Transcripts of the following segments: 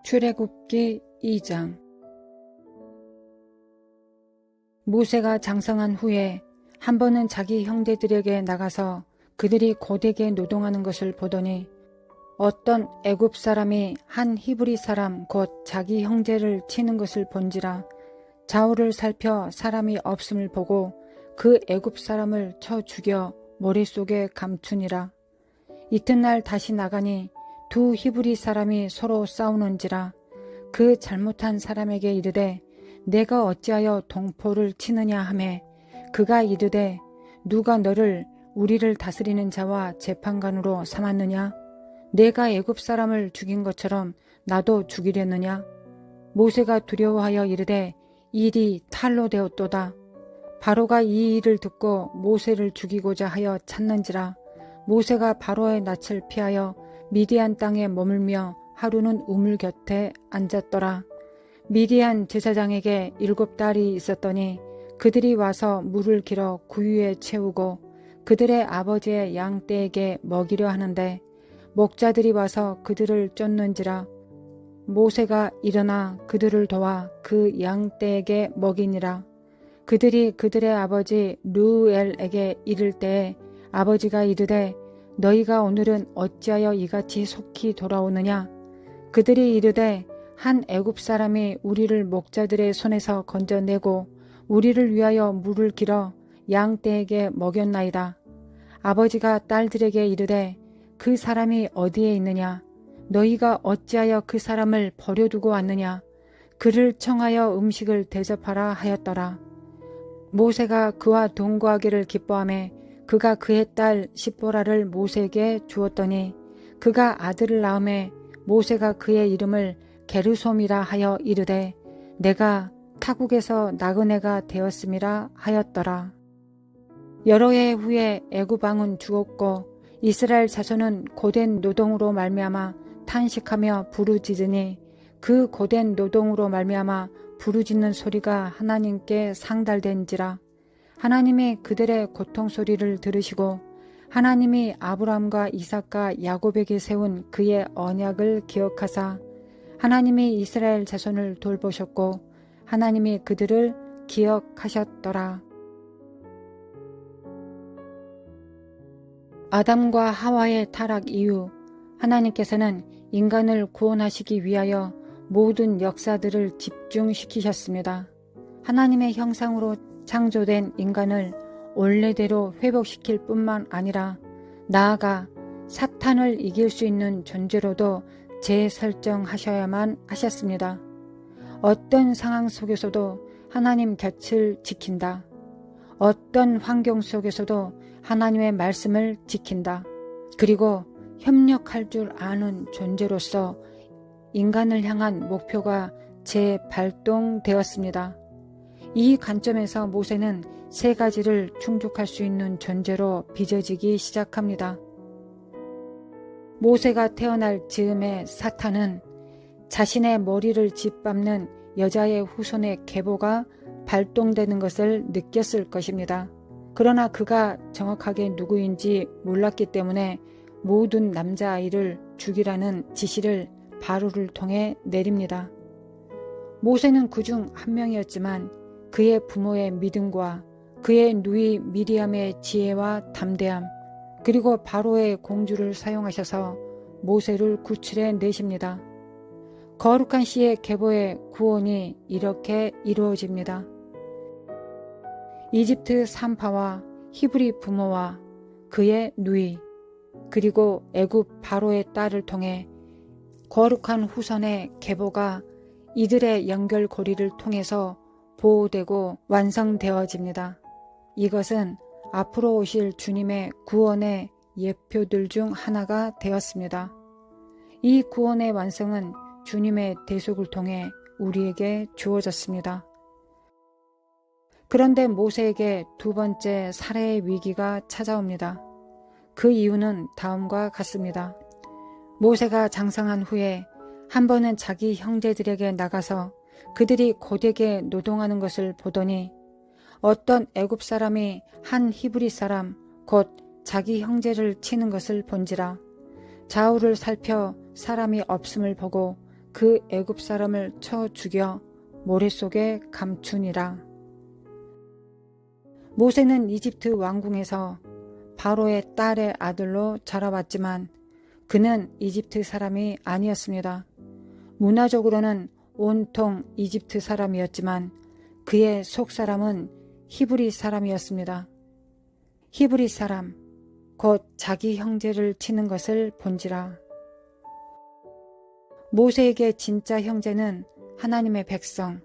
출애굽기 2장. 모세가 장성한 후에 한 번은 자기 형제들에게 나가서 그들이 고되게 노동하는 것을 보더니 어떤 애굽 사람이 한 히브리 사람 곧 자기 형제를 치는 것을 본지라. 좌우를 살펴 사람이 없음을 보고 그 애굽 사람을 쳐 죽여 머릿속에 감추니라. 이튿날 다시 나가니 두 히브리 사람이 서로 싸우는지라. 그 잘못한 사람에게 이르되 내가 어찌하여 동포를 치느냐 하매 그가 이르되 누가 너를 우리를 다스리는 자와 재판관으로 삼았느냐? 내가 애굽 사람을 죽인 것처럼 나도 죽이려느냐? 모세가 두려워하여 이르되 일이 탈로 되었도다. 바로가 이 일을 듣고 모세를 죽이고자 하여 찾는지라. 모세가 바로의 낯을 피하여 미디안 땅에 머물며 하루는 우물 곁에 앉았더라. 미디안 제사장에게 7딸이 있었더니 그들이 와서 물을 길어 구유에 채우고 그들의 아버지의 양떼에게 먹이려 하는데 목자들이 와서 그들을 쫓는지라. 모세가 일어나 그들을 도와 그 양떼에게 먹이니라. 그들이 그들의 아버지 르우엘에게 이를 때에 아버지가 이르되 너희가 오늘은 어찌하여 이같이 속히 돌아오느냐? 그들이 이르되 한 애굽 사람이 우리를 목자들의 손에서 건져내고 우리를 위하여 물을 길어 양떼에게 먹였나이다. 아버지가 딸들에게 이르되 그 사람이 어디에 있느냐? 너희가 어찌하여 그 사람을 버려두고 왔느냐? 그를 청하여 음식을 대접하라 하였더라. 모세가 그와 동거하기를 기뻐하매 그가 그의 딸 십보라를 모세에게 주었더니 그가 아들을 낳음에 모세가 그의 이름을 게르솜이라 하여 이르되 내가 타국에서 나그네가 되었음이라 하였더라. 여러 해 후에 애굽 왕은 죽었고 이스라엘 자손은 고된 노동으로 말미암아 탄식하며 부르짖으니 그 고된 노동으로 말미암아 부르짖는 소리가 하나님께 상달된지라. 하나님이 그들의 고통 소리를 들으시고 하나님이 아브라함과 이삭과 야곱에게 세운 그의 언약을 기억하사 하나님이 이스라엘 자손을 돌보셨고 하나님이 그들을 기억하셨더라. 아담과 하와의 타락 이후 하나님께서는 인간을 구원하시기 위하여 모든 역사들을 집중시키셨습니다. 하나님의 형상으로 창조된 인간을 원래대로 회복시킬 뿐만 아니라 나아가 사탄을 이길 수 있는 존재로도 재설정하셔야만 하셨습니다. 어떤 상황 속에서도 하나님 곁을 지킨다. 어떤 환경 속에서도 하나님의 말씀을 지킨다. 그리고 협력할 줄 아는 존재로서 인간을 향한 목표가 재발동되었습니다. 이 관점에서 모세는 3가지를 충족할 수 있는 존재로 빚어지기 시작합니다. 모세가 태어날 즈음에 사탄은 자신의 머리를 짓밟는 여자의 후손의 계보가 발동되는 것을 느꼈을 것입니다. 그러나 그가 정확하게 누구인지 몰랐기 때문에 모든 남자아이를 죽이라는 지시를 바로를 통해 내립니다. 모세는 그중 한 명이었지만 그의 부모의 믿음과 그의 누이 미리암의 지혜와 담대함 그리고 바로의 공주를 사용하셔서 모세를 구출해 내십니다. 거룩한 씨의 계보의 구원이 이렇게 이루어집니다. 이집트 산파와 히브리 부모와 그의 누이 그리고 애굽 바로의 딸을 통해 거룩한 후손의 계보가 이들의 연결고리를 통해서 보호되고 완성되어집니다. 이것은 앞으로 오실 주님의 구원의 예표들 중 하나가 되었습니다. 이 구원의 완성은 주님의 대속을 통해 우리에게 주어졌습니다. 그런데 모세에게 2번째 살해의 위기가 찾아옵니다. 그 이유는 다음과 같습니다. 모세가 장성한 후에 한 번은 자기 형제들에게 나가서 그들이 고되게 노동하는 것을 보더니 어떤 애굽 사람이 한 히브리 사람 곧 자기 형제를 치는 것을 본지라. 좌우를 살펴 사람이 없음을 보고 그 애굽 사람을 쳐 죽여 모래 속에 감추니라. 모세는 이집트 왕궁에서 바로의 딸의 아들로 자라왔지만 그는 이집트 사람이 아니었습니다. 문화적으로는 온통 이집트 사람이었지만 그의 속사람은 히브리 사람이었습니다. 히브리 사람, 곧 자기 형제를 치는 것을 본지라. 모세에게 진짜 형제는 하나님의 백성,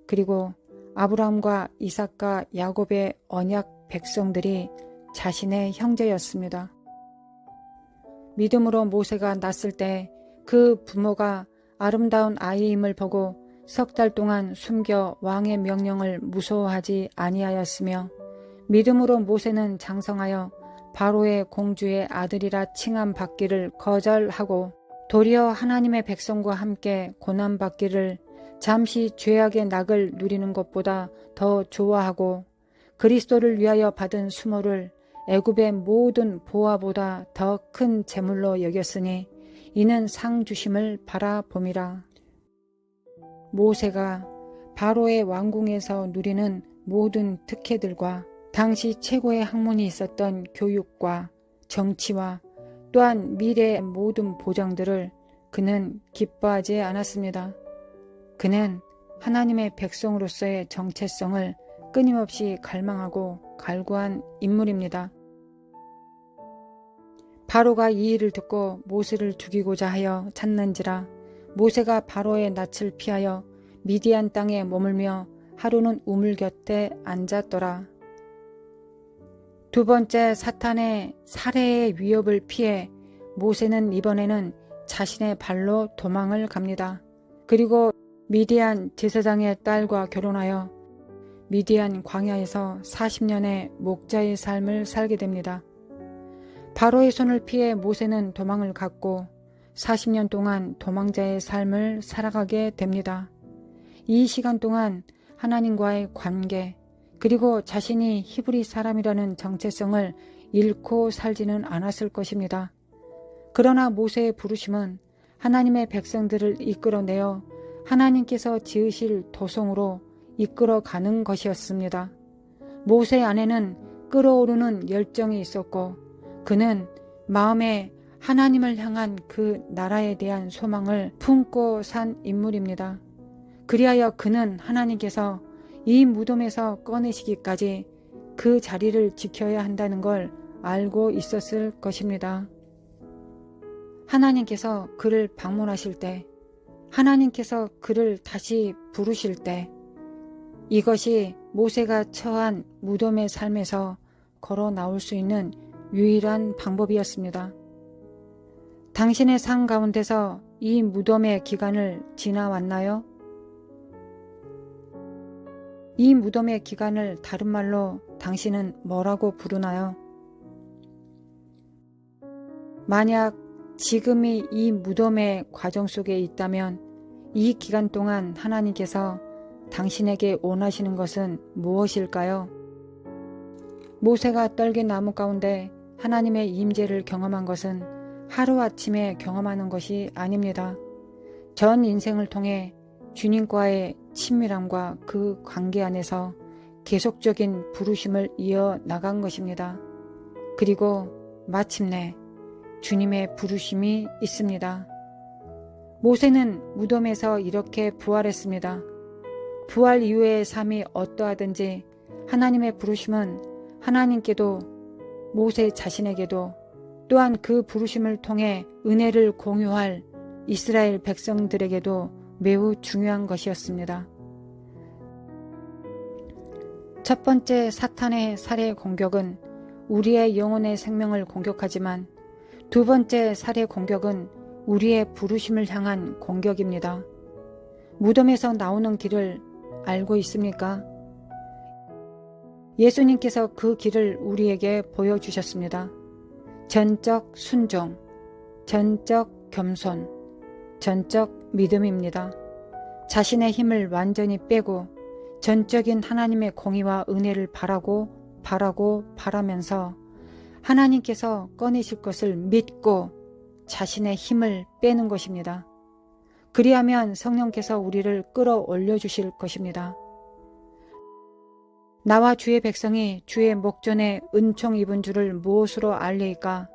그리고 아브라함과 이삭과 야곱의 언약 백성들이 자신의 형제였습니다. 믿음으로 모세가 낳았을 때 그 부모가 아름다운 아이임을 보고 석 달 동안 숨겨 왕의 명령을 무서워하지 아니하였으며, 믿음으로 모세는 장성하여 바로의 공주의 아들이라 칭함 받기를 거절하고 도리어 하나님의 백성과 함께 고난받기를 잠시 죄악의 낙을 누리는 것보다 더 좋아하고 그리스도를 위하여 받은 수모를 애굽의 모든 보화보다 더 큰 재물로 여겼으니 이는 상 주심을 바라봄이라. 모세가 바로의 왕궁에서 누리는 모든 특혜들과 당시 최고의 학문이 있었던 교육과 정치와 또한 미래의 모든 보장들을 그는 기뻐하지 않았습니다. 그는 하나님의 백성으로서의 정체성을 끊임없이 갈망하고 갈구한 인물입니다. 바로가 이 일을 듣고 모세를 죽이고자 하여 찾는지라. 모세가 바로의 낯을 피하여 미디안 땅에 머물며 하루는 우물 곁에 앉았더라. 두 번째 사탄의 살해의 위협을 피해 모세는 이번에는 자신의 발로 도망을 갑니다. 그리고 미디안 제사장의 딸과 결혼하여 미디안 광야에서 40년의 목자의 삶을 살게 됩니다. 바로의 손을 피해 모세는 도망을 갔고 40년 동안 도망자의 삶을 살아가게 됩니다. 이 시간 동안 하나님과의 관계, 그리고 자신이 히브리 사람이라는 정체성을 잃고 살지는 않았을 것입니다. 그러나 모세의 부르심은 하나님의 백성들을 이끌어내어 하나님께서 지으실 도성으로 이끌어가는 것이었습니다. 모세 안에는 끓어오르는 열정이 있었고 그는 마음에 하나님을 향한 그 나라에 대한 소망을 품고 산 인물입니다. 그리하여 그는 하나님께서 이 무덤에서 꺼내시기까지 그 자리를 지켜야 한다는 걸 알고 있었을 것입니다. 하나님께서 그를 방문하실 때, 하나님께서 그를 다시 부르실 때, 이것이 모세가 처한 무덤의 삶에서 걸어 나올 수 있는 유일한 방법이었습니다. 당신의 삶 가운데서 이 무덤의 기간을 지나왔나요? 이 무덤의 기간을 다른 말로 당신은 뭐라고 부르나요? 만약 지금이 이 무덤의 과정 속에 있다면 이 기간 동안 하나님께서 당신에게 원하시는 것은 무엇일까요? 모세가 떨긴 나무 가운데 하나님의 임재를 경험한 것은 하루아침에 경험하는 것이 아닙니다. 전 인생을 통해 주님과의 친밀함과 그 관계 안에서 계속적인 부르심을 이어나간 것입니다. 그리고 마침내 주님의 부르심이 있습니다. 모세는 무덤에서 이렇게 부활했습니다. 부활 이후의 삶이 어떠하든지 하나님의 부르심은 하나님께도 모세 자신에게도 또한 그 부르심을 통해 은혜를 공유할 이스라엘 백성들에게도 매우 중요한 것이었습니다. 첫 번째 사탄의 살해 공격은 우리의 영혼의 생명을 공격하지만 두 번째 살해 공격은 우리의 부르심을 향한 공격입니다. 무덤에서 나오는 길을 알고 있습니까? 예수님께서 그 길을 우리에게 보여주셨습니다. 전적 순종, 전적 겸손, 전적 믿음입니다. 자신의 힘을 완전히 빼고 전적인 하나님의 공의와 은혜를 바라면서 하나님께서 꺼내실 것을 믿고 자신의 힘을 빼는 것입니다. 그리하면 성령께서 우리를 끌어올려 주실 것입니다. 나와 주의 백성이 주의 목전에 은총 입은 줄을 무엇으로 알리이까?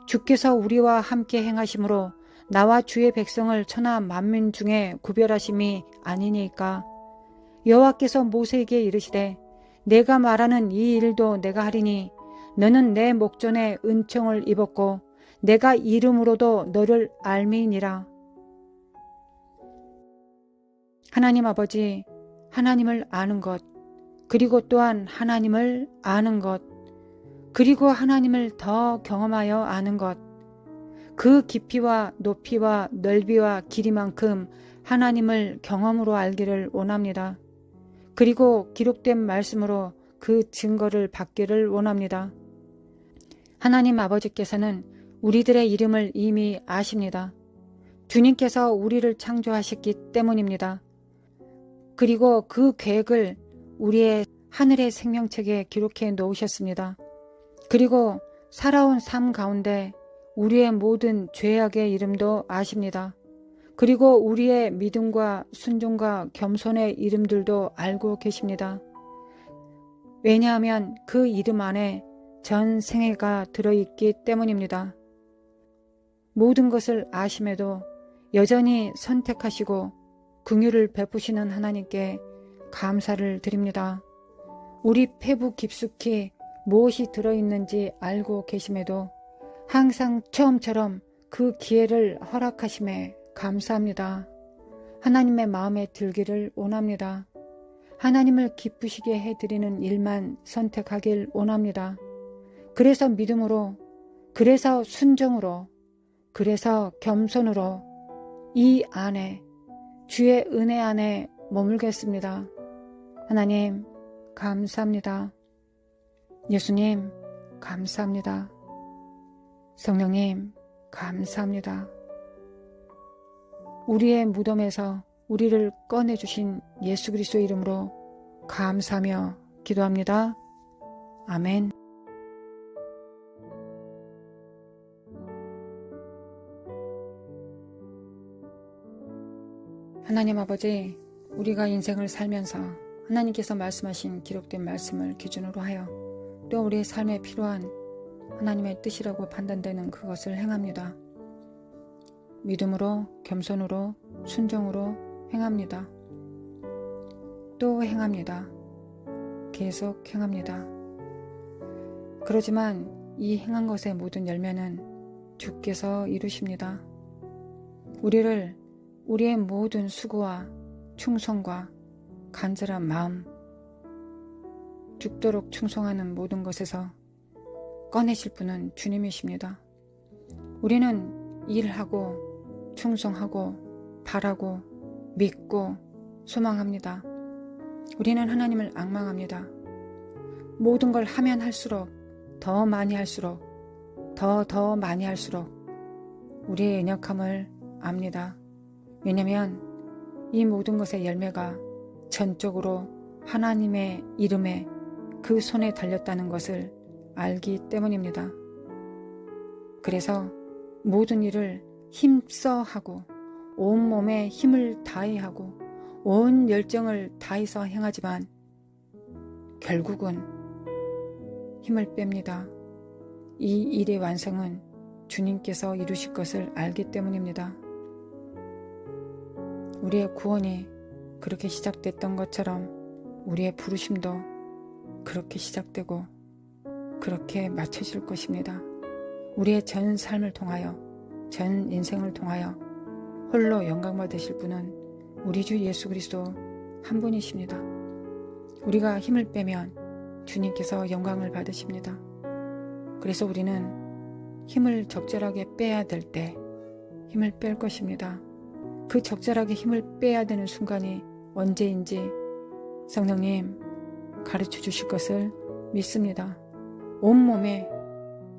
주께서 우리와 함께 행하심으로 나와 주의 백성을 천하 만민 중에 구별하심이 아니니까. 여호와께서 모세에게 이르시되 내가 말하는 이 일도 내가 하리니 너는 내 목전에 은총을 입었고 내가 이름으로도 너를 알미니라. 하나님 아버지, 하나님을 아는 것, 그리고 또한 하나님을 아는 것, 그리고 하나님을 더 경험하여 아는 것, 그 깊이와 높이와 넓이와 길이만큼 하나님을 경험으로 알기를 원합니다. 그리고 기록된 말씀으로 그 증거를 받기를 원합니다. 하나님 아버지께서는 우리들의 이름을 이미 아십니다. 주님께서 우리를 창조하셨기 때문입니다. 그리고 그 계획을 우리의 하늘의 생명책에 기록해 놓으셨습니다. 그리고 살아온 삶 가운데 우리의 모든 죄악의 이름도 아십니다. 그리고 우리의 믿음과 순종과 겸손의 이름들도 알고 계십니다. 왜냐하면 그 이름 안에 전 생애가 들어있기 때문입니다. 모든 것을 아심에도 여전히 선택하시고 긍휼을 베푸시는 하나님께 감사를 드립니다. 우리 폐부 깊숙이 무엇이 들어있는지 알고 계심에도 항상 처음처럼 그 기회를 허락하심에 감사합니다. 하나님의 마음에 들기를 원합니다. 하나님을 기쁘시게 해드리는 일만 선택하길 원합니다. 그래서 믿음으로, 그래서 순종으로, 그래서 겸손으로 이 안에, 주의 은혜 안에 머물겠습니다. 하나님 감사합니다. 예수님 감사합니다. 성령님 감사합니다. 우리의 무덤에서 우리를 꺼내주신 예수 그리스도의 이름으로 감사하며 기도합니다. 아멘. 하나님 아버지, 우리가 인생을 살면서 하나님께서 말씀하신 기록된 말씀을 기준으로 하여 또 우리의 삶에 필요한 하나님의 뜻이라고 판단되는 그것을 행합니다. 믿음으로, 겸손으로, 순종으로 행합니다. 또 행합니다. 계속 행합니다. 그러지만 이 행한 것의 모든 열매는 주께서 이루십니다. 우리를 우리의 모든 수고와 충성과 간절한 마음, 죽도록 충성하는 모든 것에서 꺼내실 분은 주님이십니다. 우리는 일하고 충성하고 바라고 믿고 소망합니다. 우리는 하나님을 앙망합니다. 모든 걸 하면 할수록 더 많이 할수록 더 많이 할수록 우리의 연약함을 압니다. 왜냐하면 이 모든 것의 열매가 전적으로 하나님의 이름에 그 손에 달렸다는 것을 알기 때문입니다. 그래서 모든 일을 힘써 하고 온몸에 힘을 다해 하고 온 열정을 다해서 행하지만 결국은 힘을 뺍니다. 이 일의 완성은 주님께서 이루실 것을 알기 때문입니다. 우리의 구원이 그렇게 시작됐던 것처럼 우리의 부르심도 그렇게 시작되고 그렇게 마쳐질 것입니다. 우리의 전 삶을 통하여, 전 인생을 통하여 홀로 영광 받으실 분은 우리 주 예수 그리스도 한 분이십니다. 우리가 힘을 빼면 주님께서 영광을 받으십니다. 그래서 우리는 힘을 적절하게 빼야 될 때 힘을 뺄 것입니다. 그 적절하게 힘을 빼야 되는 순간이 언제인지 성령님 가르쳐 주실 것을 믿습니다. 온몸에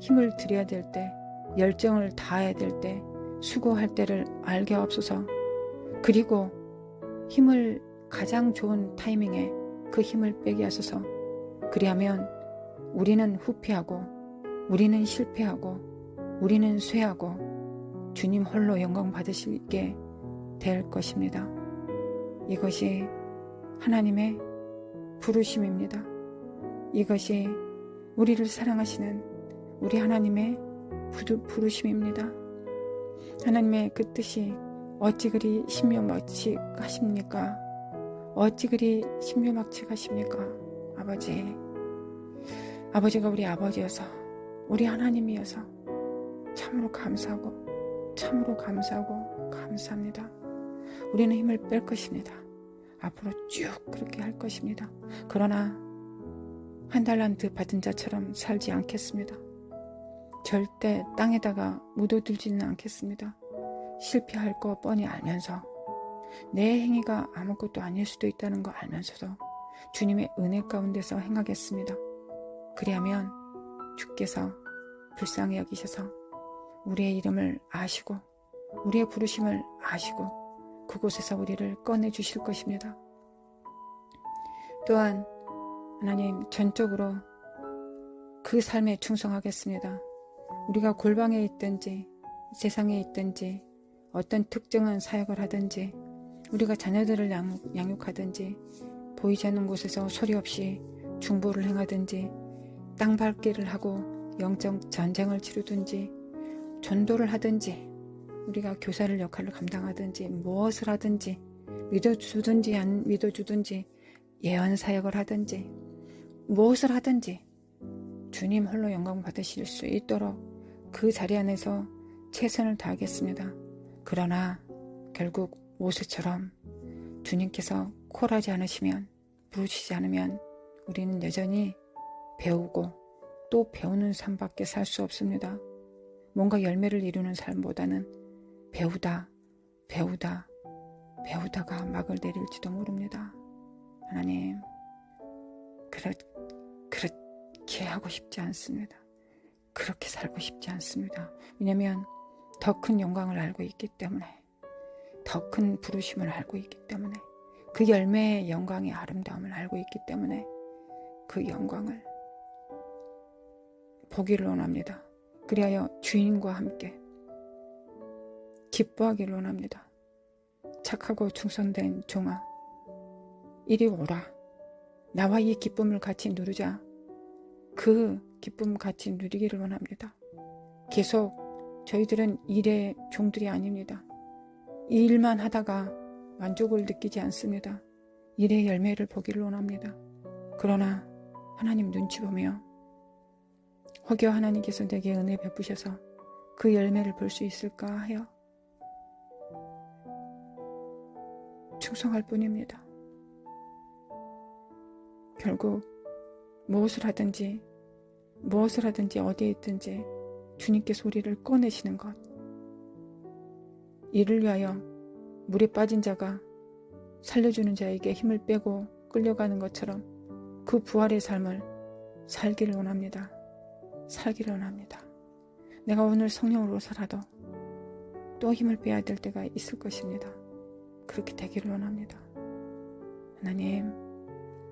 힘을 들여야 될 때, 열정을 다해야 될 때, 수고할 때를 알게 하옵소서. 그리고 힘을 가장 좋은 타이밍에 그 힘을 빼게 하소서. 그리하면 우리는 후퇴하고 우리는 실패하고 우리는 쇠하고 주님 홀로 영광 받으시게 될 것입니다. 이것이 하나님의 부르심입니다. 이것이 우리를 사랑하시는 우리 하나님의 부르심입니다. 하나님의 그 뜻이 어찌 그리 신묘막측하십니까? 어찌 그리 신묘막측하십니까? 아버지가 우리 아버지여서 우리 하나님이어서 참으로 감사하고 감사합니다. 우리는 힘을 뺄 것입니다. 앞으로 쭉 그렇게 할 것입니다. 그러나 한 달란트 받은 자처럼 살지 않겠습니다. 절대 땅에다가 묻어두지는 않겠습니다. 실패할 거 뻔히 알면서 내 행위가 아무것도 아닐 수도 있다는 거 알면서도 주님의 은혜 가운데서 행하겠습니다. 그리하면 주께서 불쌍히 여기셔서 우리의 이름을 아시고 우리의 부르심을 아시고 그곳에서 우리를 꺼내주실 것입니다. 또한 하나님 전적으로 그 삶에 충성하겠습니다. 우리가 골방에 있든지 세상에 있든지 어떤 특정한 사역을 하든지 우리가 자녀들을 양육하든지 보이지 않는 곳에서 소리 없이 중보를 행하든지 땅밟기를 하고 영적 전쟁을 치르든지 전도를 하든지 우리가 교사를 역할을 감당하든지 무엇을 하든지 믿어주든지 안 믿어주든지 예언사역을 하든지 무엇을 하든지 주님 홀로 영광 받으실 수 있도록 그 자리 안에서 최선을 다하겠습니다. 그러나 결국 모세처럼 주님께서 콜하지 않으시면 부르시지 않으면 우리는 여전히 배우고 또 배우는 삶밖에 살 수 없습니다. 뭔가 열매를 이루는 삶보다는 배우다가 막을 내릴지도 모릅니다. 하나님, 그렇게 하고 싶지 않습니다. 그렇게 살고 싶지 않습니다. 왜냐하면 더 큰 영광을 알고 있기 때문에, 더 큰 부르심을 알고 있기 때문에, 그 열매의 영광의 아름다움을 알고 있기 때문에 그 영광을 보기를 원합니다. 그리하여 주인과 함께 기뻐하기를 원합니다. 착하고 충성된 종아, 이리 오라. 나와 이 기쁨을 같이 누리자. 그 기쁨 같이 누리기를 원합니다. 계속 저희들은 일의 종들이 아닙니다. 이 일만 하다가 만족을 느끼지 않습니다. 일의 열매를 보기를 원합니다. 그러나 하나님 눈치 보며 혹여 하나님께서 내게 은혜 베푸셔서 그 열매를 볼 수 있을까 하여 충성할 뿐입니다. 결국 무엇을 하든지 어디에 있든지 주님께서 우리를 꺼내시는 것, 이를 위하여 물에 빠진 자가 살려주는 자에게 힘을 빼고 끌려가는 것처럼 그 부활의 삶을 살기를 원합니다. 내가 오늘 성령으로 살아도 또 힘을 빼야 될 때가 있을 것입니다. 그렇게 되기를 원합니다. 하나님,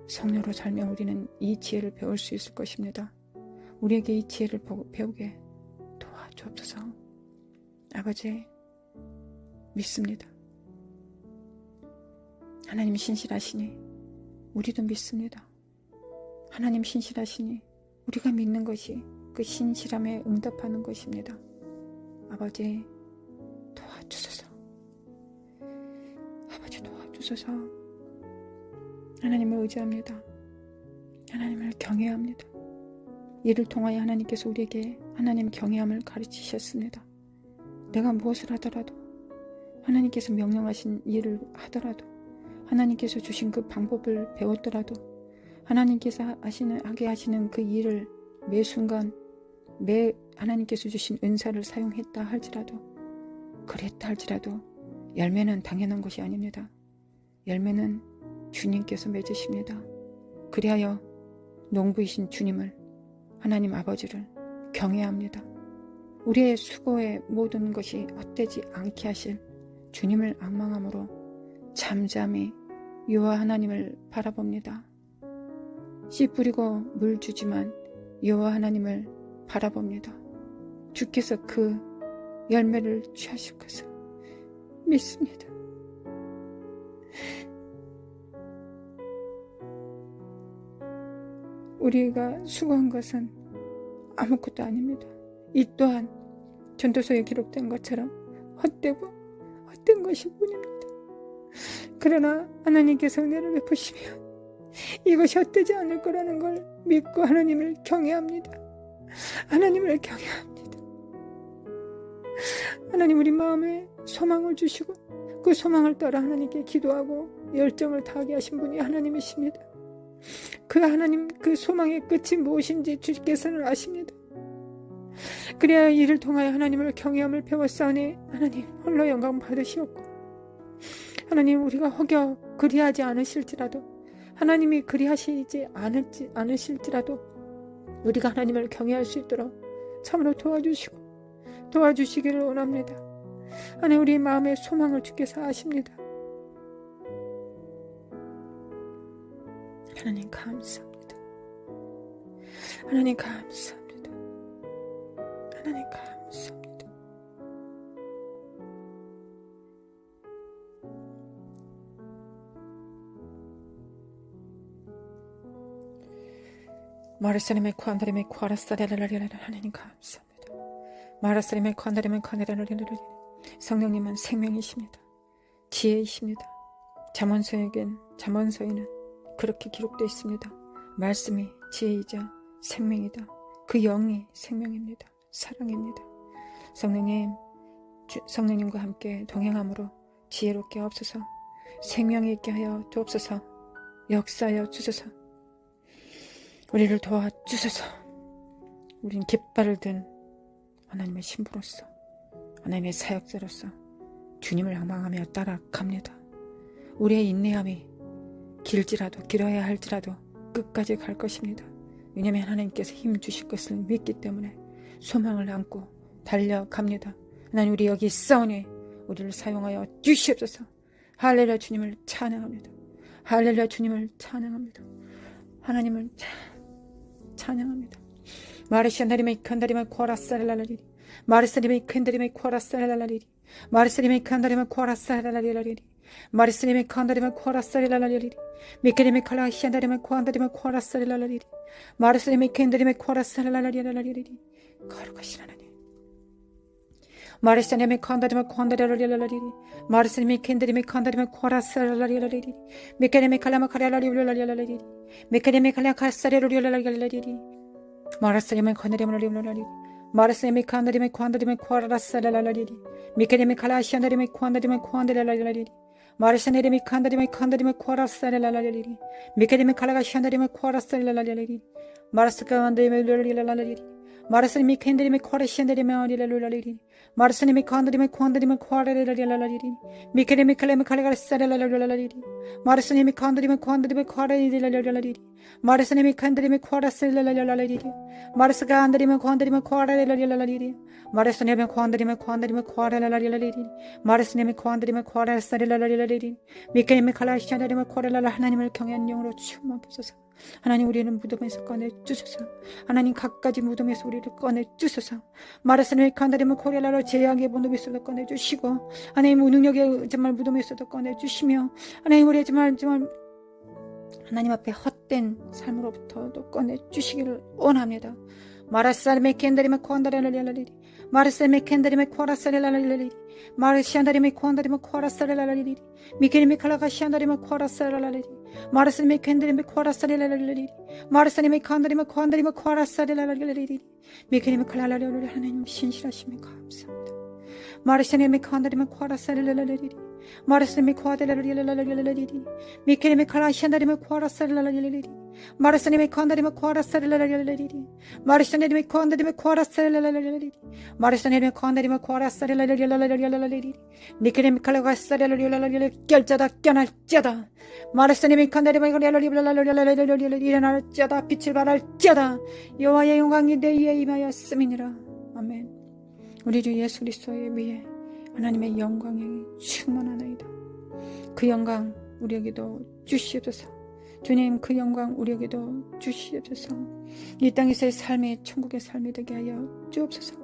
성령으로 살면 우리는 이 지혜를 배울 수 있을 것입니다. 우리에게 이 지혜를 배우게 도와주옵소서. 아버지, 믿습니다. 하나님 신실하시니 우리도 믿습니다. 하나님 신실하시니 우리가 믿는 것이 그 신실함에 응답하는 것입니다. 아버지, 도와주소서. 아버지, 도와주소서. 하나님을 의지합니다. 하나님을 경외합니다. 이를 통하여 하나님께서 우리에게 하나님 경외함을 가르치셨습니다. 내가 무엇을 하더라도, 하나님께서 명령하신 일을 하더라도, 하나님께서 주신 그 방법을 배웠더라도, 하나님께서 하게 하시는 그 일을 매 순간 하나님께서 주신 은사를 사용했다 할지라도, 그랬다 할지라도 열매는 당연한 것이 아닙니다. 열매는 주님께서 맺으십니다. 그리하여 농부이신 주님을, 하나님 아버지를 경외합니다. 우리의 수고의 모든 것이 헛되지 않게 하실 주님을 앙망함으로 잠잠히 여호와 하나님을 바라봅니다. 씨 뿌리고 물 주지만 여호와 하나님을 바라봅니다. 주께서 그 열매를 취하실 것을 믿습니다. 우리가 수고한 것은 아무것도 아닙니다. 이 또한 전도서에 기록된 것처럼 헛되고 헛된 것일 뿐입니다. 그러나 하나님께서 은혜를 베푸시면 이것이 헛되지 않을 거라는 걸 믿고 하나님을 경외합니다. 하나님을 경외합니다. 하나님 우리 마음에 소망을 주시고 그 소망을 따라 하나님께 기도하고 열정을 다하게 하신 분이 하나님이십니다. 그 하나님 그 소망의 끝이 무엇인지 주께서는 아십니다. 그래야 이를 통하여 하나님을 경외함을 배웠사오니 하나님 홀로 영광 받으시옵고 하나님 우리가 혹여 그리하지 않으실지라도 하나님이 그리하시지 않으실지라도 우리가 하나님을 경외할 수 있도록 참으로 도와주시기를 원합니다. 하나님 우리 마음의 소망을 주께서 아십니다. 하나님 감사합니다. 하나님 감사합니다. 하나님 감사합니다. 마르사림의 관다림의 과라사레라라리라 하나님 감사합니다. 마르사림의 관다림의 관다라라리라 성령님은 생명이십니다. 지혜이십니다. 잠언서에는 그렇게 기록되어 있습니다. 말씀이 지혜이자 생명이다. 그 영이 생명입니다. 사랑입니다. 성령님과 함께 동행함으로 지혜롭게 하옵소서. 생명이 있게 하여 주옵소서. 역사하여 주소서. 우리를 도와주소서. 우린 깃발을 든 하나님의 신부로서 하나님의 사역자로서 주님을仰망하며 따라갑니다. 우리의 인내함이 길어야 할지라도 끝까지 갈 것입니다. 왜냐하면 하나님께서 힘 주실 것을 믿기 때문에 소망을 안고 달려갑니다. 하나님 우리 여기 있사오니 우리를 사용하여 주시옵소서. 할렐루야 주님을 찬양합니다. 할렐루야 주님을 찬양합니다. 하나님을 찬양합니다. 마르시안다리메이 칸다리메 코라사랄라리리 마르사리메이 칸다리메 코라사랄라리리 마르사리메이 칸다리메 코라사랄라리리 마르사리메이 칸다리메 코라사랄라리리 미케리메 칼라시안다리메 코안다리메 코라사랄라리리 마르사리메이 칸다리메 코라사랄라리리 거룩하신 하나님 마르사리메이 칸다리메 코안다리라리리 마르사리메이 칸다리메 칸다리메 코라사랄라리리 미케리메 칼라마 카라라리리 미케리메 칼라 카사레로리라리리 마르사리메이 칸다리메 마르세미 칸다리메 칸다리메 코라라사랄라리리 미케리메 칼라시안다리메 칸다리메 칸다랄라리리 마르세네리메 칸다리메 칸다리메 코라사랄라리리 미케리메 칼라시안다리메 코라사랄라리리 마르스카안다리메 룰라리리 마르세미 캔다리메 코라시안다리메 아리랄라리리 마르세미 칸다리메 칸다리메 코라라리리 미케리메 칼레메 칼라사랄라리리 마르세미 칸다리메 칸다리메 코라라리리 마르세미 칸다리메 코라사랄라리리 마르스가 안다리메 칸다리메 코라라리리 마르세네메 칸다리메 코라라리리 마르세네메 칸다리메 코라사랄라리리 미케리메 칼라시안다리메 코라랄라 하나님을 경외하는 영으로 충만케 하소서. 하나님 우리는 무덤에서 꺼내주소서. 하나님 각가지 무덤에서 우리를 꺼내주소서. 마르스네메 칸다리메 코라랄라 재앙의 무덤에서도 꺼내주시고 하나님 무능력의 정말 무덤에서도 꺼내주시며 하나님 우리의 정말 하나님 앞에 헛된 삶으로부터도 꺼내주시기를 원합니다. 마라사르메 캔다리메 코안다랄라리리 마르세메 캔다리메 코라사랄라리리 마르시안다리메 코안다리메 코라사랄라리리 미케리메 칼라가시안다리메 코라사랄라리리 마르세메 캔다리메 코라사랄라리리 마르세메 칸다리메 코안다리메 코라사랄라리리 미케리메 칼라라리리 하나님 신실하시면 감사합니다. 마르시안다리메 칸다리메 코라사랄라리리 마르세메 코아달라리리 미케리메 칼라시안다리메 코라사랄라리리 마르세메 칸다리메 코라사랄라리리 마르시안다리메 칸다리메 코라사랄라리리 마르시안다리메 칸다리메 코라사랄라리리 미케리메 칼라가사랄라리리 결자다 깨날자다 마르시안다리메 칸다리메 코라라리리 일어날자다 빛을 발할자다 여호와의 영광이 내 위에 임하였음이니라. 아멘. 우리 주 예수 그리스도의 위에 하나님의 영광이 충만하나이다. 그 영광 우리에게도 주시옵소서. 주님 그 영광 우리에게도 주시옵소서. 이 땅에서의 삶이 천국의 삶이 되게 하여 주옵소서.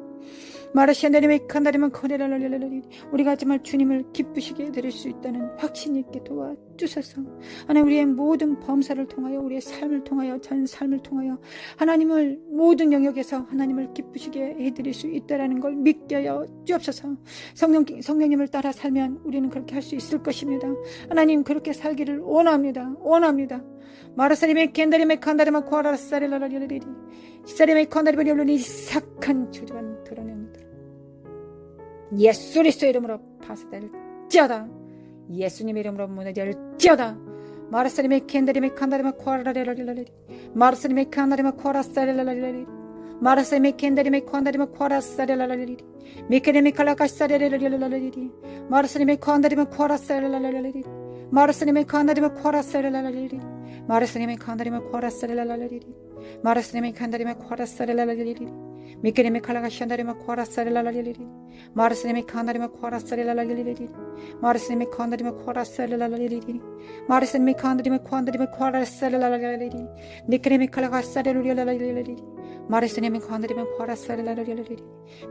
마르시아네리메 칸다리만 커레라라라라리 우리가 정말 주님을 기쁘시게 해드릴 수 있다는 확신이 있게 도와주셔서 하나님 우리의 모든 범사를 통하여 우리의 삶을 통하여 전 삶을 통하여 하나님을 모든 영역에서 하나님을 기쁘시게 해드릴 수 있다라는 걸 믿게 하여 주옵소서. 성령님을 따라 살면 우리는 그렇게 할 수 있을 것입니다. 하나님 그렇게 살기를 원합니다. 마르사리메 켄다리메 칸다리마 코아라사레라라리리 사리메 칸다리메 착한 주관 드러냅니다. 예수 그리스도의 이름으로 파쇄될지어다. 예수님의 이름으로 무너질지어다. 마르사리메 켄다리메 칸다리마 코아라라리라리 마르사리메 칸다리마 코아라사레라라리리 마르사리메 켄다리메 칸다리마 코아라사레라라리리 미케레메 칼라카사레라라리리 마르사리메 칸다리마 코아라사레라라리리 마르사리메 칸다리마 코아라사레라라리리 마르사리메 칸다리마 코아라사레라라리리 마르사리메 칸다리마 코아라사레라라리리 미케레메 칼라카샤다리마 코아라사레라라리리 마르사리메 칸다리마 코아라사레라라리리 마르사리메 칸다리마 코아라사레라라리리 마르사리메 칸다리마 코아라사레라라리리 니케레메 칼라카사레라라리리 마르사리메 칸다리마 코아라사레라라리리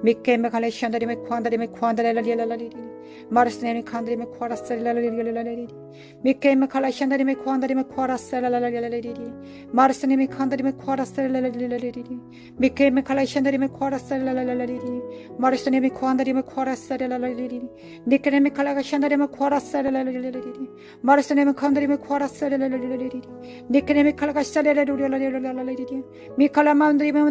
미케레메 칼라샤다리마 코아라사레라라리리 마르사리메 칸다리마 코아라사레라라리리 미케레메 칼라샤다리마 코아라사레라라리리 마르사리메 칸다리마 코아라사레라라리리 미케레메 칼라샤다리마 코아라사레라라리리 마르사리메 칸다리마 코아라사레라라리리 니케레메 칼라샤다리마 코아라사레라라리리 마르사리메 칸다리마 코아라사레라라리리 니케레메 칼라샤레라라리리 미칼라마운드리마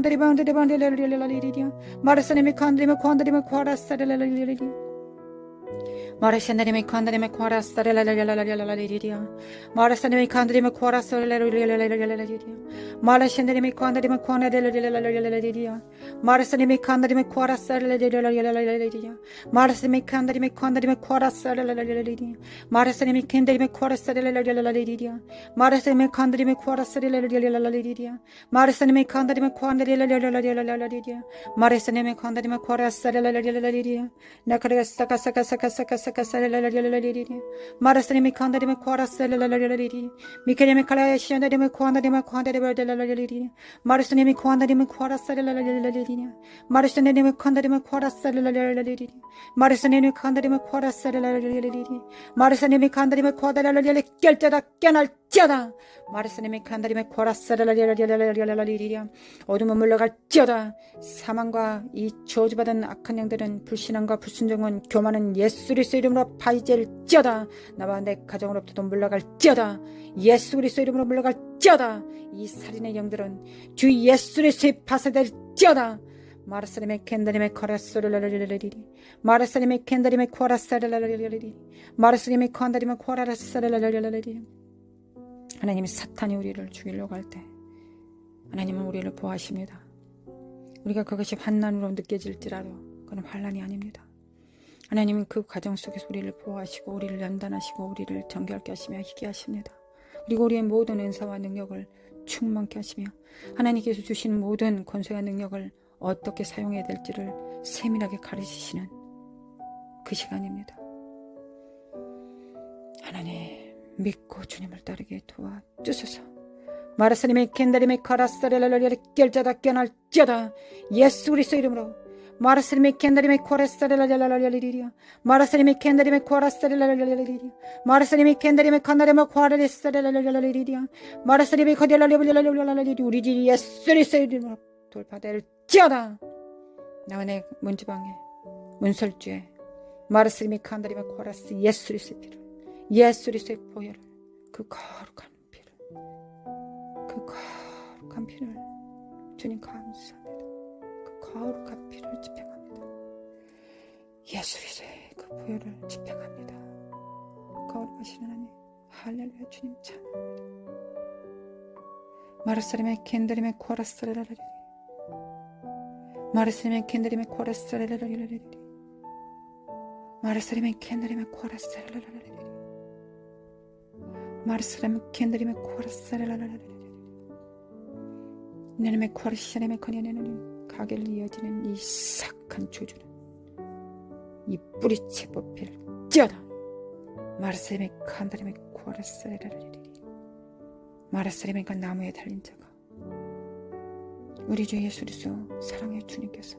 마르사리메 칸다리마 코아라사레라라리리 마르샤나리메 칸다리메 코아라사레라라라라라라리리야 마르사리메 칸다리메 코아라사레라라라라라리리야 마르샤나리메 칸다리메 코아라라라라라라리리야 마르사리메 칸다리메 코아라사레라라라라라리리야 마르사리메 칸다리메 코아라사레라라라라리리야 마르사리메 캔다리메 코아라사레라라라라리리야 마르사리메 칸다리메 코아라사레라라라라리리야 마르사리메 칸다리메 코아라라라라라리리야 마르사리메 칸다리메 코아라사레라라라라리리야 나카레사카사카사카사카 마르사리메 칸다리메 코아라사레라라라리리 미케레메 칼라시아다리메 코아다리메 코아다리베라라라리리 마르사리메 코아다리메 코아라사레라라라리리 마르사리메 칸다리메 코아라사레라라라리리 마르사리메 칸다리메 코아라사레라라라리리 마르사리메 칸다리메 코아다라라라리 결자다 깨날지어다 마르사리메 칸다리메 코아라사레라라라라리리야 어둠은 물러갈지어다 사망과 이 저주받은 악한 영들은 불신앙과 불순종은 교만은 예수 그리스도 이름으로 파괴될지어다 나와 내 가정으로부터 물러갈지어다 예수 그리스도 이름으로 물러갈지어다 이 살인의 영들은 주 예수 그리스도의 파쇄될지어다 마르사리메 켄다리메 코라사레라라리리 마르사리메 켄다리메 코라사레라라리리 마르사리메 켄다리메 코라사레라라리리 하나님이 사탄이 우리를 죽이려고 할 때 하나님은 우리를 보호하십니다. 우리가 그것이 환난으로 느껴질지라도 그건 환난이 아닙니다. 하나님은 그 과정 속에서 우리를 보호하시고 우리를 연단하시고 우리를 정결케 하시며 희게 하십니다. 그리고 우리의 모든 은사와 능력을 충만케 하시며 하나님께서 주신 모든 권세와 능력을 어떻게 사용해야 될지를 세밀하게 가르치시는 그 시간입니다. 하나님 믿고 주님을 따르게 도와주소서. 마르사리메 켄다리메 카라사레라라리 결자다 깨날지어다 예수 그리스도 이름으로 마르사리메 켄다리메 코라사레라라라리리야 마르사리메 켄다리메 코라사레라라라리리야 마르사리메 켄다리메 칸다리메 코라사레라라라리리야 마르사리메 코디라라라라라리리 우리 집 예수 그리스도 이름으로 돌파될지어다 나와 내 문지방에 문설주에 마르사리메 칸다리메 코라스 예수 그리스도의 피를 예수 그리스도의 보혈을 그 거룩한 피를 그 거룩한 피를 주님 감사합니다. 그 거룩한 피를 집행합니다. 예수 그리스도의 그 보혈을 집행합니다. 거룩하신 하나님 할렐루야 주님 찬양합니다. 마르사리메 켄다리메 코라사레라라리 마르사리메 켄다리메 코라사레라라리 마르사리메 켄다리메 코라사레라라리 마르사리메 켄다리메 코라사레라라리 내놈의 코라시아네메 커니아네는 가게를 이어지는 이 삭한 조주는 이 뿌리채 뽑힐 찌어다 마르사리메 칸다리메 코라사레라라리 마르사리메가 나무에 달린 자가 우리 주 예수 그리스도 사랑의 주님께서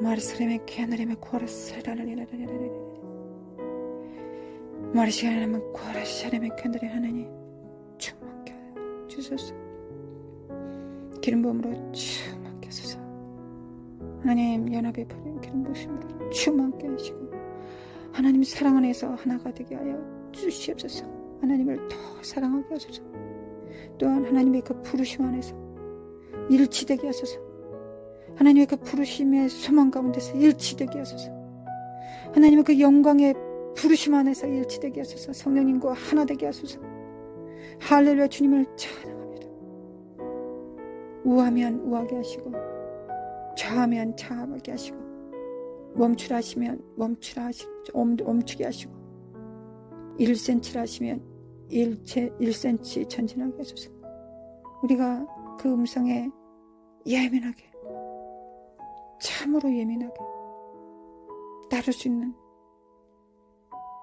마르스레메 캐나레메 코라스라라라라라라라라 마르시아레메 코라시아레메 캐나레 하나님 충만케 하여 주소서. 기름 부음으로 충만케 하소서. 하나님 연합의 기름 부으심으로 충만케 하시고 하나님 사랑 안에서 하나가 되게 하여 주시옵소서. 하나님을 더 사랑하게 하소서. 또한 하나님의 그 부르심 안에서 일치되게 하소서. 하나님의 그 부르심의 소망 가운데서 일치되게 하소서. 하나님의 그 영광의 부르심 안에서 일치되게 하소서. 성령님과 하나 되게 하소서. 할렐루야. 주님을 찬양합니다. 우하면 우하게 하시고 좌하면 좌하게 하시고 멈추라 하시면 멈추라 하시고 멈추게 하시고 1cm라 하시면 1cm 전진하게 하소서. 우리가 그 음성에 예민하게 참으로 예민하게 따를 수 있는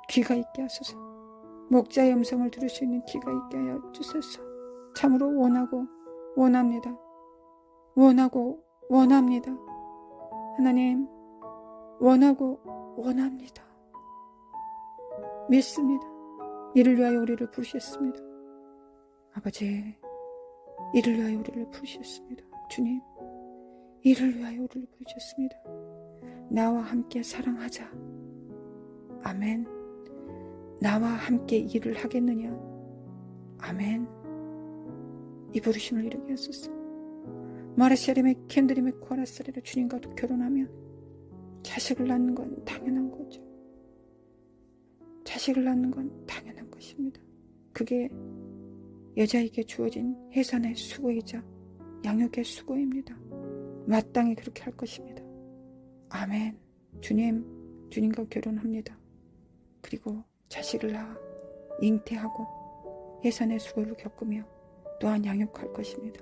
귀가 있게 하소서. 목자의 음성을 들을 수 있는 귀가 있게 하여 주소서. 참으로 원하고 원합니다. 원하고 원합니다. 하나님 원하고 원합니다. 믿습니다. 이를 위하여 우리를 부르셨습니다. 아버지 이를 위하여 우리를 부르셨습니다. 주님 이를 위하여 우리를 부르셨습니다. 나와 함께 사랑하자. 아멘. 나와 함께 일을 하겠느냐. 아멘. 이 부르심을 이루게 하소서. 마르시아림의 캔드림의 코라스레로 주님과도 결혼하면 자식을 낳는 건 당연한 거죠. 자식을 낳는 건 당연한 것입니다. 그게 여자에게 주어진 해산의 수고이자 양육의 수고입니다. 마땅히 그렇게 할 것입니다. 아멘. 주님과 결혼합니다. 그리고 자식을 낳아 잉태하고 해산의 수고를 겪으며 또한 양육할 것입니다.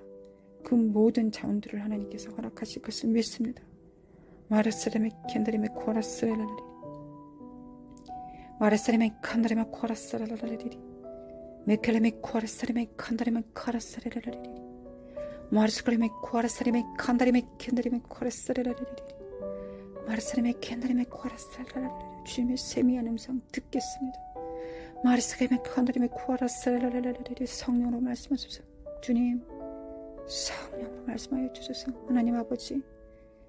그 모든 자원들을 하나님께서 허락하실 것을 믿습니다. 마르스레메 켄드레메 코라스레라리 마르스레메 칸드레메 코라스레라리 메켈레메 코라스레메 칸드레메 코라스레라리 마르스레메 코라스레메 칸드레메 켄드레메 코라스레라리 마르스레메 켄드레메 코라스레라리 주님의 세미한 음성 듣겠습니다. 마르스레메 칸드레메 코라스레라리 성령으로 말씀하소서. 주님 성령으로 말씀하여 주소서. 하나님 아버지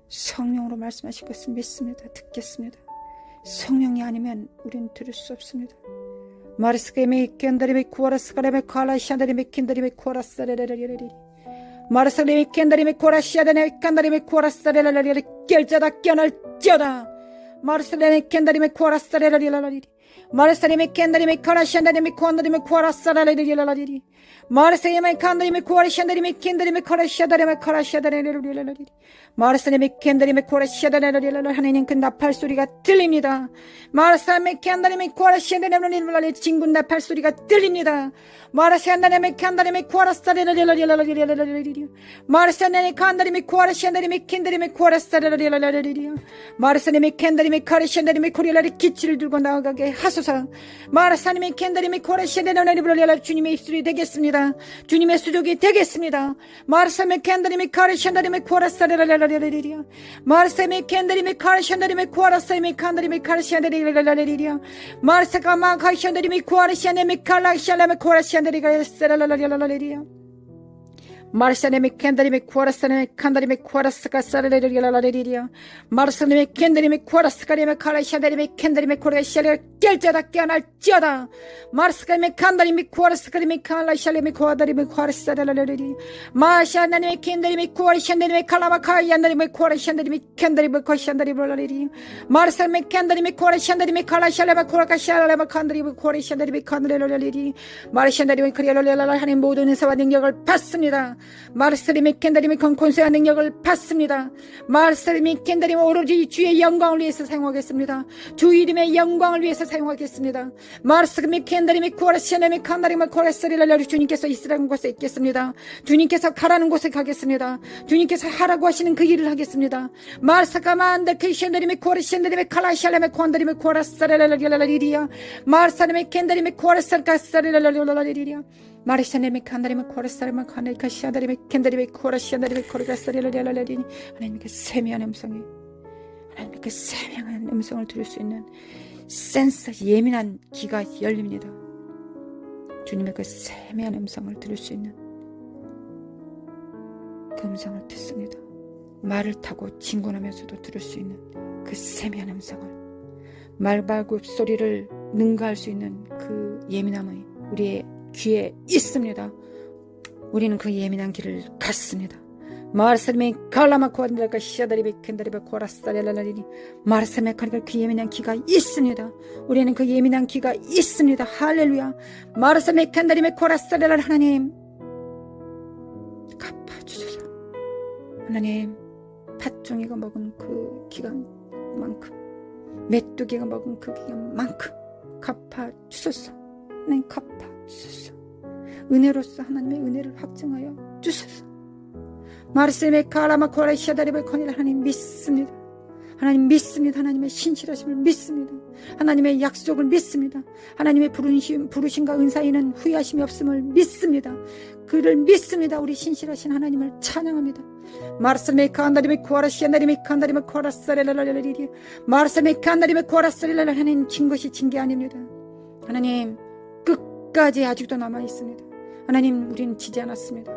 성령으로 말씀하실 것을 믿습니다. 듣겠습니다. 성령이 아니면 우린 들을 수 없습니다. 마르스케메 켄다리메 쿠아라스카레메 칼라시아다리메 켄다리메 쿠아라스레레레레레 마르스레메 켄다리메 쿠아라시아다리메 켄다리메 쿠아라스레레레레 결자다 깨어날지어다. 마르스레메 켄다리메 쿠아라스레레레레레 마르사리메 캔다리메 카라시안다리메 코안다리메 코아라사라레리라라리리 마르사리메 칸다리메 코아라시안다리메 캔다리메 카라시아다리메 카라시아다레리라라리리 마르사리메 캔다리메 코아라시아다레리라라 하나님 그 나팔 소리가 들립니다. 마르사리메 캔다리메 코아라시아다레리라라리 진군 나팔 소리가 들립니다. 마르사리메 캔다리메 코아라사레리라라리라라리리 마르사리메 칸다리메 코아라시안다리메 캔다리메 코아라사레리라라리리 마르사리메 캔다리메 카라시안다리메 코리라리 기치를 들고 나아가게 하소서. 마르사님의 캔다림의 코라시아다리라라리라 주님의 입술이 되겠습니다. 주님의 수족이 되겠습니다. 마르사님의 캔다림의 카라시안다림의 코라사레라라리리리야 마르사님의 캔다림의 카라시안다림의 코라사님의 칸다림의 카라시안다리라라리리야 마르사가마 카시안다림의 코라시안다림의 칼라시안다림의 코라시안다리라라라리리야 마르사네메 캔다리메 쿠아라사네메 칸다리메 쿠아라스가 사레레리라라레리리야 마르사네메 캔다리메 쿠아라스가리메 카라시아다리메 캔다리메 코라시아레 깰자다 깨어날지어다 마르스가리메 칸다리메 쿠아라스가리메 칼라시아레메 쿠아다리메 쿠아라사레라레리 마샤나네메 캔다리메 쿠아라시안다리메 칼라마카이안다리메 쿠아라시안다리메 캔다리메 코시안다리브라레리 마르사네메 캔다리메 쿠아라시안다리메 칼라시아레메 쿠아라카시아레메 칸다리메 쿠아라시안다리메 칸다리라레리 마르시안다리메 크리아라레라 하나님 모든 은사와 능력을 받습니다. 마르사리메 캔다리메 컨콘세한 능력을 받습니다. 마르사리메 캔다리메 오로지 주의 영광을 위해서 사용하겠습니다. 주 이름의 영광을 위해서 사용하겠습니다. 마르사리메 캔다리메 쿠아라시아네메 칸다리메 코라사리라라 주님께서 있으라는 곳에 있겠습니다. 주님께서 가라는 곳에 가겠습니다. 주님께서 하라고 하시는 그 일을 하겠습니다. 마르사가만데 케시안다리메 코라시안다리메 칼라시아레메 콘다리메 코라사레라라리리야 마르사리메 캔다리메 코라사카사레라라리리야 마르샤네메 칸다리메 코라사레메 칸다리카시아다리메 캔다리메 코라시아다리메 코라사레라라리리니 하나님의 그 세미한 음성이 하나님의 그 세미한 음성을 들을 수 있는 센서 예민한 귀가 열립니다. 주님의 그 세미한 음성을 들을 수 있는 그 음성을 듣습니다. 말을 타고 진군하면서도 들을 수 있는 그 세미한 음성을 말발굽 소리를 능가할 수 있는 그 예민함이 우리의 귀에 있습니다. 우리는 그 예민한 길을 갔습니다. 마르사메 칼라마코안다가 시아다리베 켄다리베 코라사레라라리니 마르사메 칼가 그 예민한 귀가 있습니다. 우리는 그 예민한 귀가 있습니다. 할렐루야. 마르사메 켄다리베 코라사레라 하나님 갚아주소서. 하나님 팥종이가 먹은 그 기간만큼 메뚜기가 먹은 그 기간만큼 갚아주소서. 하나님 갚아주소서. 은혜로서 하나님의 은혜를 확증하여 주소서. 마르세메 카라마 코라시아다리베 코니라 하나님 믿습니다. 하나님 믿습니다. 하나님의 신실하심을 믿습니다. 하나님의 약속을 믿습니다. 하나님의 부르심과 은사에는 후회하심이 없음을 믿습니다. 그를 믿습니다. 우리 신실하신 하나님을 찬양합니다. 마르세메 칸다리메 코라시아다리메 칸다리메 코라사레라라리리 마르세메 칸다리메 코라사레라라 하나님 진 것이 진 게 아닙니다. 하나님 끝까지 아직도 남아 있습니다. 하나님 우리는 지지 않았습니다.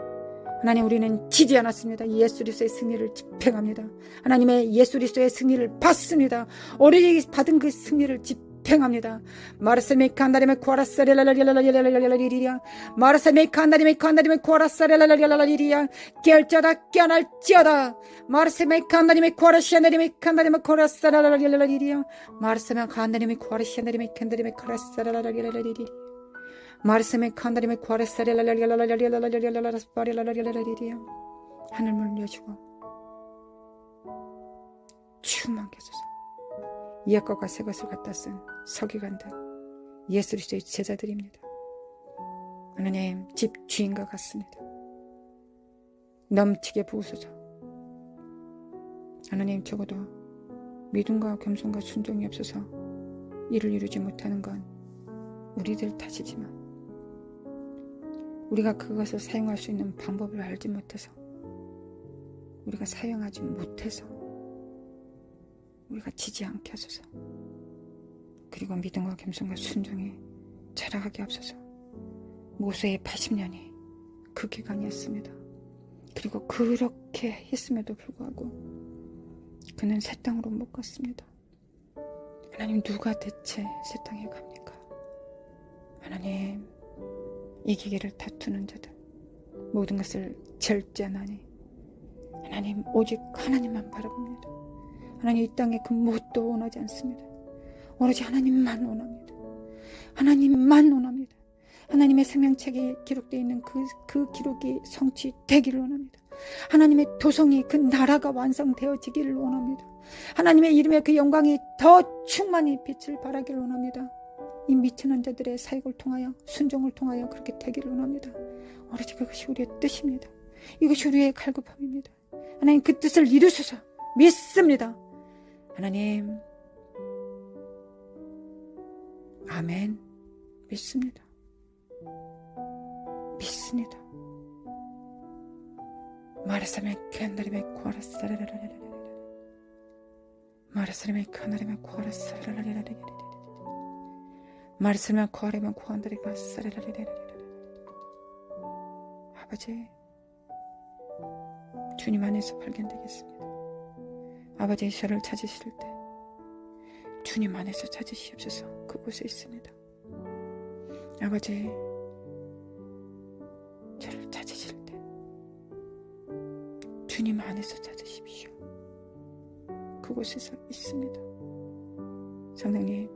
하나님 우리는 지지 않았습니다. 예수 그리스도의 승리를 집행합니다. 하나님의 예수 그리스도의 승리를 받습니다. 오래지 받은 그 승리를 집행합니다. 마르세메 칸다리메 코라사레라라리라라리라라리리야 마르세메 칸다리메 코라사레라라리라라리리야 깰자다 깨어날지어다 마르세메 칸다리메 코라시아다리메 칸다리메 코라사레라라리라라리리야 마르세메 칸다리메 코라시아다리메 칸다리메 코라사레라라리라라리리 마르세메 칸다리메 코라사레라라리라라리라라리라라리라라리라리리야 하늘문을 여주고 충만케 하소서. 옛 것과 새 것을 갖다 쓴 서기관들 예수 그리스도의 제자들입니다. 하나님 집 주인과 같습니다. 넘치게 부으소서. 하나님 적어도 믿음과 겸손과 순종이 없어서 이를 이루지 못하는 건 우리들 탓이지만 우리가 그것을 사용할 수 있는 방법을 알지 못해서 우리가 사용하지 못해서 우리가 지지 않게 하소서. 그리고 믿음과 겸손과 순종이 자라가게 하소서. 모세의 80년이 그 기간이었습니다. 그리고 그렇게 했음에도 불구하고 그는 새 땅으로 못 갔습니다. 하나님 누가 대체 새 땅에 갑니까? 하나님 이기기를 다투는 자들 모든 것을 절제하나니 하나님 오직 하나님만 바라봅니다. 하나님 이 땅에 그 무엇도 원하지 않습니다. 오로지 하나님만 원합니다. 하나님만 원합니다. 하나님의 생명책에 기록되어 있는 그 기록이 성취되기를 원합니다. 하나님의 도성이 그 나라가 완성되어지기를 원합니다. 하나님의 이름의 그 영광이 더 충만히 빛을 발하기를 원합니다. 이 미천한 자들의 사역을 통하여 순종을 통하여 그렇게 되기를 원합니다. 오로지 그것이 우리의 뜻입니다. 이것이 우리의 갈급함입니다. 하나님 그 뜻을 이루소서. 믿습니다. 하나님 아멘. 믿습니다. 믿습니다. 마르사메 캔다리메 코라사라라라라라 마르사메 캔다리메 코라사라라라라라 마르사메 코라메 코안다리가 사라라라라라 아버지 주님 안에서 발견되겠습니다. 아버지의 저를 찾으실 때 주님 안에서 찾으시옵소서. 그곳에 있습니다. 아버지 저를 찾으실 때 주님 안에서 찾으십시오. 그곳에서 있습니다. 성령님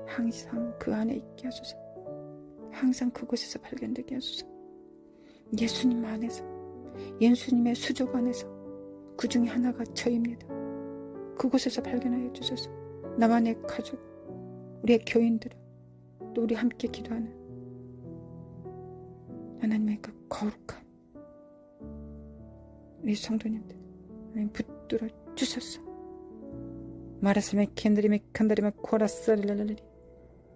항상 그 안에 있게 하소서. 항상 그곳에서 발견되게 하소서. 예수님 안에서 예수님의 수족 안에서 그 중에 하나가 저입니다. 그곳에서 발견하여 주소서. 나와 내 가족, 우리의 교인들, 또 우리 함께 기도하는 하나님의 그 거룩한 우리 성도님들 하나님 붙들어 주소서. 마라사메 캔다리메 칸다리메 코라사릴랄랄리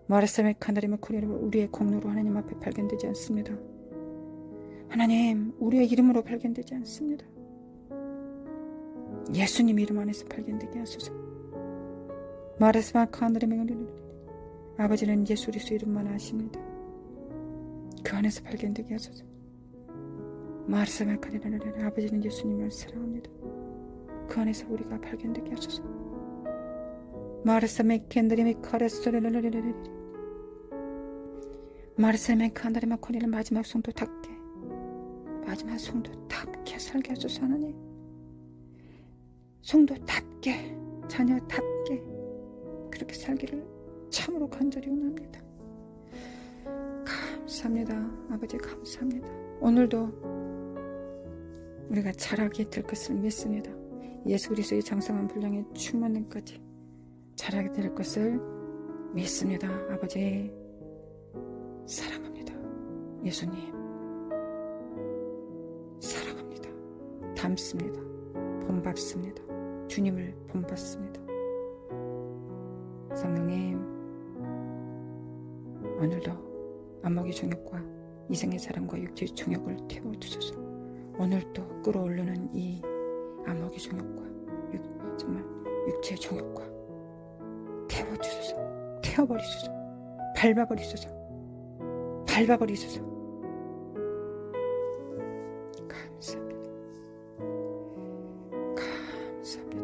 마라사메 칸다리메 코리를 우리의 공로로 하나님 앞에 발견되지 않습니다. 하나님 우리의 이름으로 발견되지 않습니다. 예수님 이름 안에서 발견되게 하소서. 마라사메 칸다리메 아버지는 예수 그리스도 이름만 아십니다. 그 안에서 발견되게 하소서. 마르사메 칸다리메 아버지는 예수님을 사랑합니다. 그 안에서 우리가 발견되게 하소서. 마르사메 캔다리메 카레스토레레레레레 마르사메 칸다리메 코리를 마지막 성도답게 마지막 성도답게 살게 하소서. 하나님 성도답게 자녀답게 그렇게 살기를 참으로 간절히 원합니다. 감사합니다. 아버지 감사합니다. 오늘도 우리가 자라게 될 것을 믿습니다. 예수 그리스도의 장성한 분량의 충만함까지 자라게 될 것을 믿습니다. 아버지 사랑합니다. 예수님 사랑합니다. 닮습니다. 본받습니다. 주님을 본받습니다. 성령님 오늘도 안목의 정욕과 이생의 사랑과 육체의 정욕을 태워주소서. 오늘도 끌어오르는 이 안목의 정욕과 정말 육체의 정욕과 태워주소서. 태워버리소서. 밟아버리소서. 밟아버리소서. 감사합니다. 감사합니다.